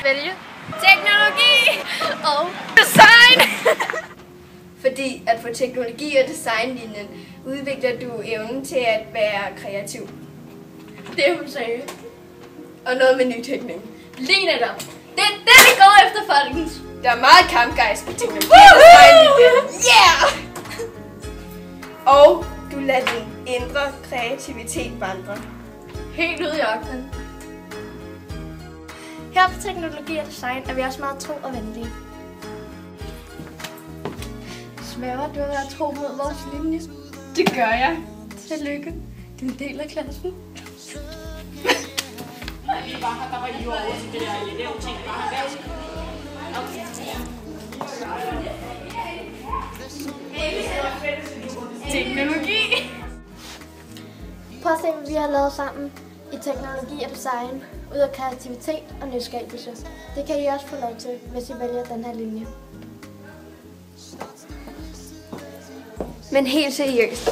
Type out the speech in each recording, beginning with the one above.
Vælge teknologi og design. Fordi at på teknologi- og designlinjen udvikler du evnen til at være kreativ. Det hun sagde. Og noget med nytænkning. Lige netop. Det er det, vi går efter, folkens. Der er meget kampgejst på teknologi- og designlinjen. Yeah! Og du lader din indre kreativitet vandre. Helt ude i ørkenen. Her på teknologi og design er vi også meget tro og venlige. Smæver, du har været tro mod vores linje. Det gør jeg. Tillykke. Du er en del af klassen. Der var I jo over til det der elevting, bare Teknologi. Prøv at se, hvad vi har lavet sammen i teknologi og design, ud af kreativitet og nyskabelse. Det kan I også få lov til, hvis I vælger den her linje. Men helt seriøst,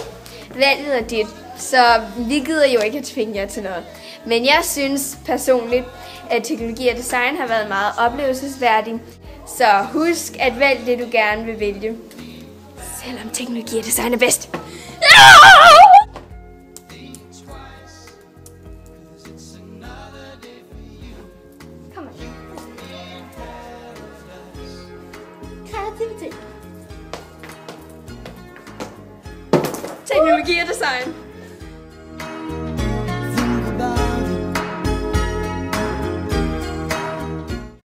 valget er dit, så vi gider jo ikke at tvinge jer til noget. Men jeg synes personligt, at teknologi og design har været meget oplevelsesværdig. Så husk at vælge det, du gerne vil vælge. Selvom teknologi og design er bedst. Kom on. Kreativitet. Teknologi og design.